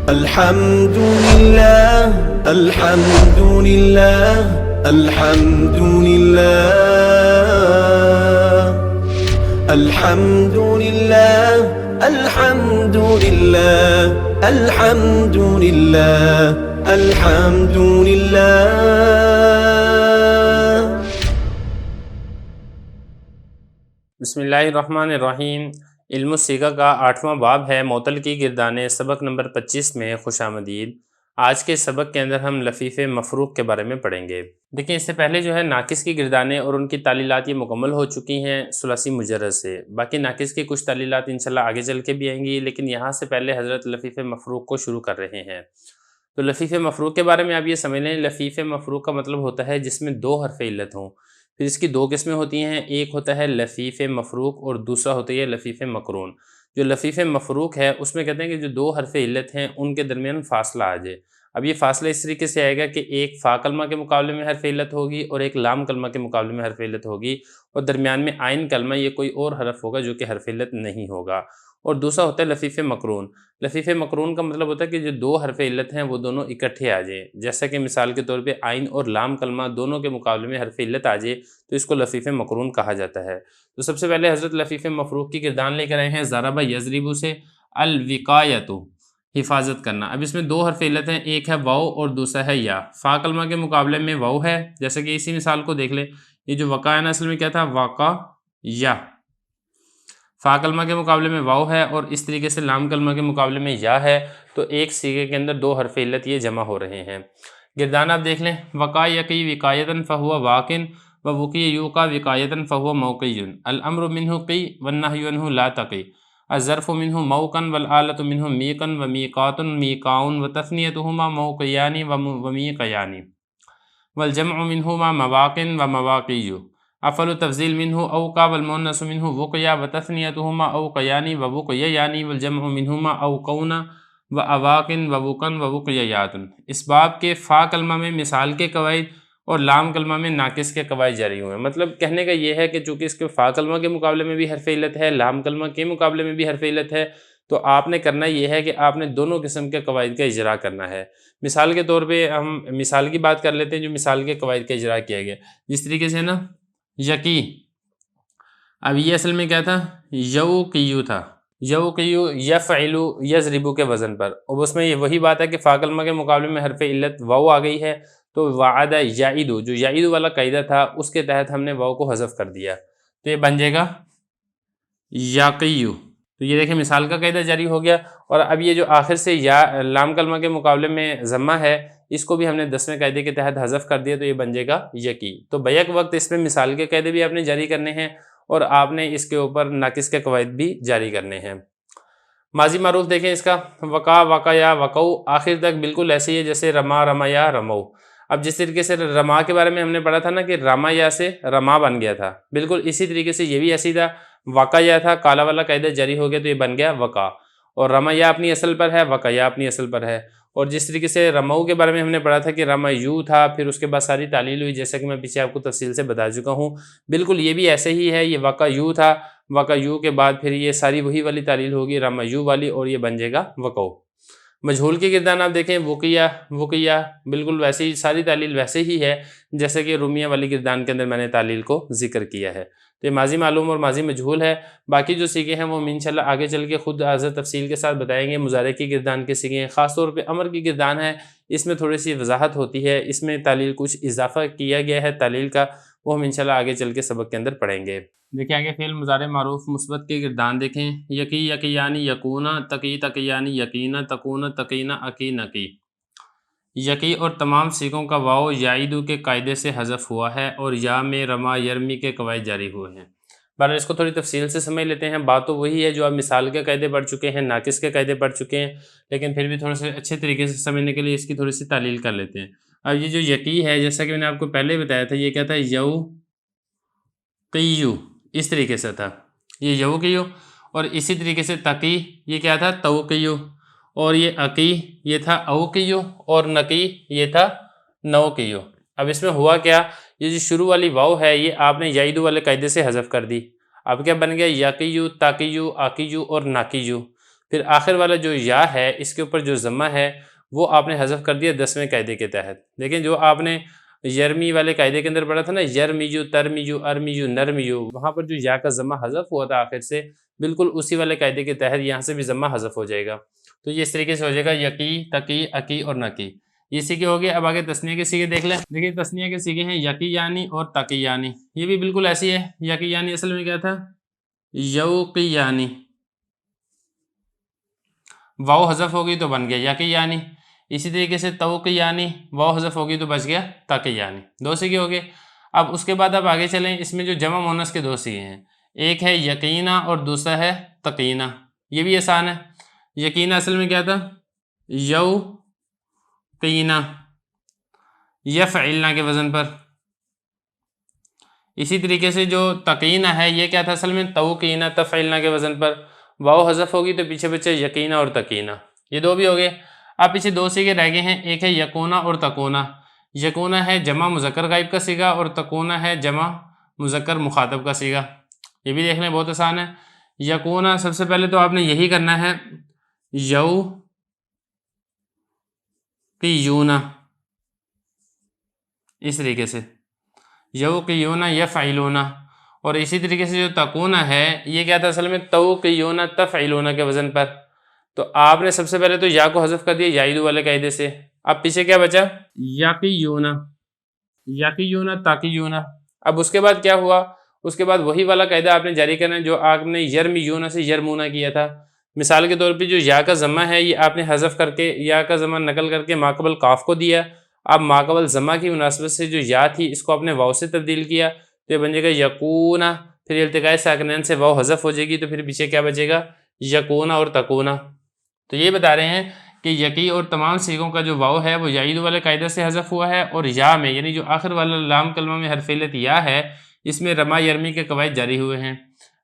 الحمد لله الحمد لله الحمد لله الحمد لله الحمد لله الحمد لله الحمد لله. بسم اللہ الرحمن الرحیم. علم الصیغہ کا 8واں باب ہے معطل کی گردانیں. سبق نمبر 25 میں خوش آمدید. آج کے سبق کے اندر ہم لفیف مفروق کے بارے میں پڑھیں گے. دیکھیں اس سے پہلے جو ہے ناقص کی گردانیں اور ان کی تعلیلات یہ مکمل ہو چکی ہیں ثلاثی مجرد سے. باقی ناقص کی کچھ تعلیلات انشاءاللہ آگے چل کے بھی آئیں گی، لیکن یہاں سے پہلے حضرت لفیف مفروق کو شروع کر رہے ہیں. تو لفیف مفروق کے بارے میں آپ یہ سمجھ لیں، لفیف مفروق کا مطلب ہوتا ہے جس میں دو حرف علت ہوں. پھر اس کی دو قسمیں ہوتی ہیں، ایک ہوتا ہے لفیف مفروق اور دوسرا ہوتا ہے لفیف مقرون. جو لفیف مفروق ہے اس میں کہتے ہیں کہ جو دو حرف علت ہیں ان کے درمیان فاصلہ آ جائے. اب یہ فاصلہ اس طریقے سے آئے گا کہ ایک فا کلمہ کے مقابلے میں حرف علت ہوگی اور ایک لام کلمہ کے مقابلے میں حرف علت ہوگی، اور درمیان میں عین کلمہ یہ کوئی اور حرف ہوگا جو کہ حرف علت نہیں ہوگا. اور دوسرا ہوتا ہے لفیف مقرون. لفیف مقرون کا مطلب ہوتا ہے کہ جو دو حرف علت ہیں وہ دونوں اکٹھے آ جائیں. جیسا کہ مثال کے طور پہ عین اور لام کلمہ دونوں کے مقابلے میں حرف علت آ جائے تو اس کو لفیف مقرون کہا جاتا ہے. تو سب سے پہلے حضرت لفیف مفروق کی گردان لے کر آئے ہیں ضرب یضرب سے. الوقایۃ حفاظت کرنا. اب اس میں دو حرف علت ہیں، ایک ہے واو اور دوسرا ہے یا. فا کلمہ کے مقابلے میں واو ہے، جیسا کہ اسی مثال کو دیکھ لیں. یہ جو وقا ہے نا اصل میں کیا تھا؟ واقع یا. فا کلمہ کے مقابلے میں واو ہے اور اس طریقے سے لام کلمہ کے مقابلے میں یا ہے، تو ایک صیغے کے اندر دو حرف علت یہ جمع ہو رہے ہیں. گردان آپ دیکھ لیں. وقا یقی وقایتاً فہو واقن ووقی یوقع وقایتاً فہو موقع. الامر منہ قی والنہی عنہ لا تقی. الظرف منہ موقن والآلۃ منہ میقن ومیقات میقاؤن وتثنیتہما موقیان ومیقیان والجمع منہما مواقن ومواقی. افعل تفضیل منہ اوقع والمؤنث منہ وقیا وتثنیتہما اوقیان ووقییان والجمع منہما اوقون واواقن ووقن ووقییات. اس باب کے فا کلمہ میں مثال کے قواعد اور لام کلمہ میں ناقص کے قواعد جاری ہوئے ہیں. مطلب کہنے کا یہ ہے کہ چونکہ اس کے فا کلمہ کے مقابلے میں بھی حرف علت ہے، لام کلمہ کے مقابلے میں بھی حرف علت ہے، تو آپ نے کرنا یہ ہے کہ آپ نے دونوں قسم کے قواعد کا اجرا کرنا ہے. مثال کے طور پہ ہم مثال کی بات کر لیتے ہیں جو مثال کے قواعد کا اجرا کیا گیا. جس طریقے سے نا یقی، اب یہ اصل میں کیا تھا؟ یوقیو تھا. یوقیو یفعلو یضربو کے وزن پر. اب اس میں یہ وہی بات ہے کہ فا کلمہ کے مقابلے میں حرف علت واو آ گئی ہے، تو وعد یعیدو، جو یعیدو والا قاعدہ تھا اس کے تحت ہم نے واو کو حذف کر دیا، تو یہ بن جائے گا یاقیو. تو یہ دیکھیں مثال کا قاعدہ جاری ہو گیا. اور اب یہ جو آخر سے یا لام کلمہ کے مقابلے میں ضمہ ہے، اس کو بھی ہم نے 10ویں قاعدے کے تحت حذف کر دیا، تو یہ بن جائے گا یقی. تو بیک وقت اس میں مثال کے قاعدے بھی آپ نے جاری کرنے ہیں اور آپ نے اس کے اوپر ناقص کے قواعد بھی جاری کرنے ہیں. ماضی معروف دیکھیں اس کا. وقع وقیا وقو، آخر تک بالکل ایسے ہی ہے جیسے رما رمیا رمو. اب جس طریقے سے رما کے بارے میں ہم نے پڑھا تھا نا کہ راما یا سے رما بن گیا تھا، بالکل اسی طریقے سے یہ بھی ایسی تھا. وقع یا تھا، کالا والا قاعدہ جاری ہو گیا تو یہ بن گیا وقع. اور رما یا اپنی اصل پر ہے، وقع یا اپنی اصل پر ہے. اور جس طریقے سے رمو کے بارے میں ہم نے پڑھا تھا کہ رما یو تھا، پھر اس کے بعد ساری تعلیل ہوئی جیسا کہ میں پیچھے آپ کو تفصیل سے بتا چکا ہوں. بالکل یہ بھی ایسے ہی ہے. یہ وقع یو تھا، وقع یو کے بعد پھر یہ ساری وہی والی تعلیل ہوگی رما یو والی، اور یہ بن جائے گا وقو. مجہول کی گردان آپ دیکھیں. وقیہ وقیہ، بالکل ویسے ہی ساری تعلیل ویسے ہی ہے جیسے کہ رومیہ والی گردان کے اندر میں نے تعلیل کو ذکر کیا ہے. تو یہ ماضی معلوم اور ماضی مجہول ہے. باقی جو سیغے ہیں وہ انشاءاللہ آگے چل کے خود حضرت تفصیل کے ساتھ بتائیں گے. مضارع کی گردان کے سیغے ہیں، خاص طور پہ امر کی گردان ہے، اس میں تھوڑی سی وضاحت ہوتی ہے، اس میں تعلیل کچھ اضافہ کیا گیا ہے تعلیل کا، وہ ہم انشاءاللہ آگے چل کے سبق کے اندر پڑھیں گے. دیکھیں آگے فعل مضارع معروف مثبت کی گردان دیکھیں. یقی یقیانی یقونا، تقی تقیانی یقینا، تکون تقینا، عقی نقی. یقی اور تمام سیغوں کا واو یعیدو کے قاعدے سے حذف ہوا ہے اور یا میں رما یرمی کے قواعد جاری ہوئے ہیں. بہرحال اس کو تھوڑی تفصیل سے سمجھ لیتے ہیں. بات تو وہی ہے جو آپ مثال کے قاعدے پڑھ چکے ہیں، ناقص کے قاعدے پڑھ چکے ہیں، لیکن پھر بھی تھوڑے سے اچھے طریقے سے سمجھنے کے لیے اس کی تھوڑی سی تعلیل کر لیتے ہیں. اب یہ جو یقی ہے جیسا کہ میں نے آپ کو پہلے بتایا تھا، یہ کیا تھا؟ یو قیو، اس طریقے سے تھا یہ یو قیو. اور اسی طریقے سے تقی، یہ کیا تھا؟ توقیو. اور یہ عقی، یہ تھا اوقیو. اور نقی، یہ تھا نوقیو. اب اس میں ہوا کیا؟ یہ جو شروع والی واو ہے یہ آپ نے یعیدو والے قاعدے سے حذف کر دی. اب کیا بن گیا؟ یقیو، تاقیو، عقیو اور ناقیو. پھر آخر والا جو یا ہے اس کے اوپر جو ضمہ ہے وہ آپ نے حذف کر دیا 10ویں قاعدے کے تحت. لیکن جو آپ نے یرمی والے قاعدے کے اندر پڑھا تھا نا، یرمیجو ترمیجو ارمیجو نرمیجو، وہاں پر جو یا کا ضمہ حذف ہوا تھا آخر سے، بالکل اسی والے قاعدے کے تحت یہاں سے بھی ضمہ حذف ہو جائے گا. تو یہ اس طریقے سے ہو جائے گا یقی، تقی، عقی اور نقی. یہ سیگے ہو گئے. اب آگے تثنیہ کے سیگے دیکھ لیں. دیکھیے تثنیہ کے سیگے ہیں یقی یعنی اور تقی یعنی. یہ بھی بالکل ایسی ہے. یقی یعنی اصل میں کیا تھا؟ یوقی یعنی. واو حذف ہوگی تو بن گیا یقی یعنی. اسی طریقے سے توقی یعنی، واو حذف ہوگی تو بچ گیا تقی یعنی. دو سیگے ہو گئے. اب اس کے بعد آپ آگے چلیں. اس میں جو جمع مونس کے دو سیگے ہیں، ایک ہے یقینہ اور دوسرا ہے تقینہ. یہ بھی آسان ہے. یقینہ اصل میں کیا تھا؟ یوقینہ، یفعلنا کے وزن پر. اسی طریقے سے جو تقینہ ہے یہ کیا تھا اصل میں؟ توقینہ، تفعلنا کے وزن پر. واو حذف ہوگی تو پیچھے بچے یقینہ اور تقینہ. یہ دو بھی ہو گئے. اب پیچھے دو سیگے رہ گئے ہیں. ایک ہے یکونہ اور تکونہ. یکونہ ہے جمع مذکر غائب کا سیگا اور تکونہ ہے جمع مذکر مخاطب کا سیگا. یہ بھی دیکھ لیں، بہت آسان ہے. یکونہ سب سے پہلے تو آپ نے یہی کرنا ہے، یوقیونہ، اس طریقے سے یوقیونہ یفعلونہ. اور اسی طریقے سے جو تکونہ ہے یہ کیا تھا اصل میں؟ توقیونہ تفعلونہ کے وزن پر. تو آپ نے سب سے پہلے تو یا کو حذف کر دیا یعیدو والے قاعدے سے. اب پیچھے کیا بچا؟ یقیونہ، یقیونہ تاقیونہ. اب اس کے بعد کیا ہوا؟ اس کے بعد وہی والا قاعدہ آپ نے جاری کرنا ہے جو آپ نے یرمیونہ سے یرمونہ کیا تھا. مثال کے طور پہ جو یا کا ضمہ ہے یہ آپ نے حذف کر کے یا کا ضمہ نقل کر کے ماقبل کاف کو دیا. اب ماقبل ضمہ کی مناسبت سے جو یا تھی اس کو آپ نے واو سے تبدیل کیا تو یہ بن جائے گا یقونہ. پھر التقاء ساکنین سے واو حذف ہو جائے گی تو پھر پیچھے کیا بچے گا؟ یکونہ اور تکونہ. تو یہ بتا رہے ہیں کہ یقی اور تمام سیغوں کا جو واو ہے وہ یعید والے قاعدے سے حذف ہوا ہے، اور یا میں یعنی جو آخر والا لام کلمہ میں حرف علت یا ہے اس میں رما یرمی کے قواعد جاری ہوئے ہیں.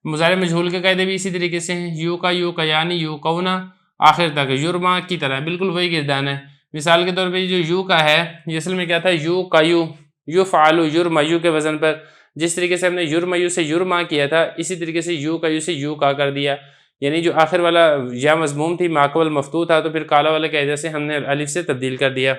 مضارع مجہول کے قاعدے بھی اسی طریقے سے ہیں. یو کا یو قیانی یو قونا آخر تک یرما کی طرح بالکل وہی گردان ہے. مثال کے طور پہ جو یو کا ہے یہ اصل میں کیا تھا؟ یو قیو، یو فعلو، یرمیو کے وزن پر. جس طریقے سے ہم نے یرمیو سے یرما کیا تھا اسی طریقے سے یو قیو سے یو کا کر دیا. یعنی جو آخر والا یا مضموم تھی ماقبل مفتوح تھا تو پھر کالا والے قاعدے سے ہم نے الف سے تبدیل کر دیا.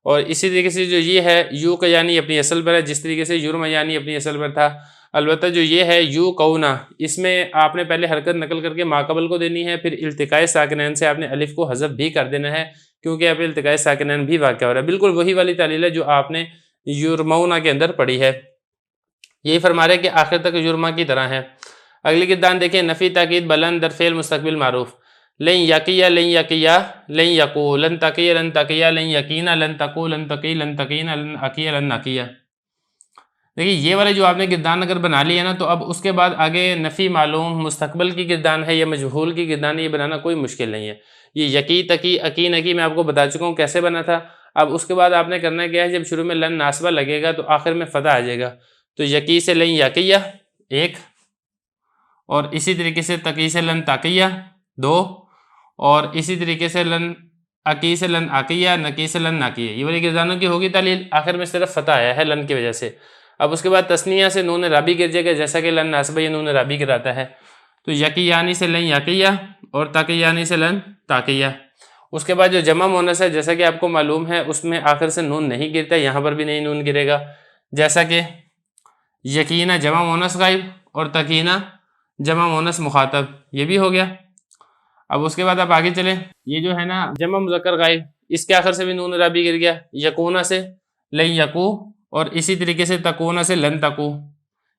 اور اسی طریقے سے جو یہ ہے یو کا یعنی اپنی اصل پر ہے، جس طریقے سے یرما یعنی اپنی اصل پر تھا. البتہ جو یہ ہے یو قونا، اس میں آپ نے پہلے حرکت نقل کر کے ماقبل کو دینی ہے، پھر التقاء ساکنین سے آپ نے الف کو حذف بھی کر دینا ہے کیونکہ اب التقاء ساکنین بھی واقع ہو رہا ہے. بالکل وہی والی تعلیل ہے جو آپ نے یرمونا کے اندر پڑھی ہے. یہی فرما رہے کہ آخر تک یرما کی طرح ہے. اگلی گردان دیکھیں. نفی تاکید بلند در فعل مستقبل معروف. لن یقیہ لن یقیہ لن یقو لن تقیہ لن تقیہ لن یقینہ لن تقو لن تقی لن تقینہ لن عقیہ لن نقیہ. دیکھیے یہ والے جو آپ نے گردان اگر بنا لی ہے نا تو اب اس کے بعد آگے نفی معلوم مستقبل کی گردان ہے یا مجہول کی گردان ہے، یہ بنانا کوئی مشکل نہیں ہے. یہ یقی تقی عقی نقی میں آپ کو بتا چکا ہوں کیسے بنا تھا. اب اس کے بعد آپ نے کرنا کیا ہے، جب شروع میں لن ناسبہ لگے گا تو آخر میں فتح آ جائے گا. تو یقی سے لن یقیہ ایک، اور اسی طریقے سے تقی سے لن تقیہ دو، اور اسی طریقے سے لن عقی سے لن عقیہ نقی سے لن نقیہ. یہ والی گردانوں کی ہوگی تعلیل. آخر میں صرف فتح آیا ہے لن کی وجہ سے. اب اس کے بعد تثنیہ سے نون رابی گر جائے گا جیسا کہ لن ناسبہ یہ نون رابی کراتا ہے. تو یقی یعنی سے لن یقیہ اور تقی یعنی سے لن تقیہ. اس کے بعد جو جمع مونس ہے جیسا کہ آپ کو معلوم ہے اس میں آخر سے نون نہیں گرتا، یہاں پر بھی نہیں نون گرے گا. جیسا کہ یقینہ جمع مونس غائب اور تقینہ جمع مونس مخاطب، یہ بھی ہو گیا. اب اس کے بعد آپ آگے چلیں. یہ جو ہے نا جمع مذکر غائب، اس کے آخر سے بھی نون رابی گر گیا. یکونہ سے لن یقو اور اسی طریقے سے تکونہ سے لن تکو.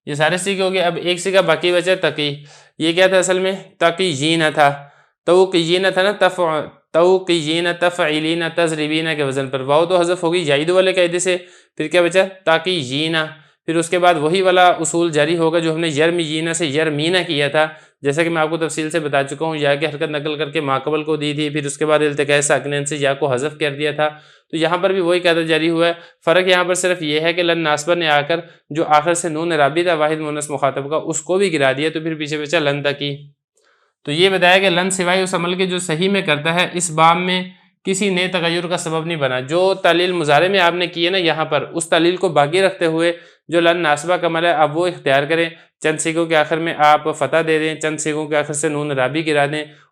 یہ سارے سیکھے ہو گئے. اب ایک سیکھا باقی بچا تقی. یہ کیا تھا اصل میں؟ تقیین تھا. توقیین تھا نا، توقیین تفعیلین تضربین کے وزن پر. واو تو حذف ہوگی یعید والے قاعدے سے. پھر کیا بچا؟ تقیین. پھر اس کے بعد وہی والا اصول جاری ہوگا جو ہم نے یرمیینہ سے یرمینہ کیا تھا، جیسا کہ میں آپ کو تفصیل سے بتا چکا ہوں. یا کہ حرکت نقل کر کے ماقبل کو دی تھی، پھر اس کے بعد التقاء ساکنین سے یا کو حذف کر دیا تھا. تو یہاں پر بھی وہی قاعدہ جاری ہوا ہے. فرق یہاں پر صرف یہ ہے کہ لن ناسبہ نے آ کر جو آخر سے نون رابی تھا واحد مونس مخاطب کا اس کو بھی گرا دیا، تو پھر پیچھے بچا لن تقی. تو یہ بتایا کہ لن سوائے اس عمل کے جو صحیح میں کرتا ہے اس باب میں کسی نئے تغیر کا سبب نہیں بنا. جو تعلیل مضارع میں آپ نے کی ہے نا یہاں پر، اس تعلیل کو باقی رکھتے ہوئے جو لن ناسبہ کا عمل ہے اب وہ اختیار کریں. چند سیغوں کے آخر میں آپ فتح دے دیں، چند سیغوں کے آخر سے نون رابی گرا دیں،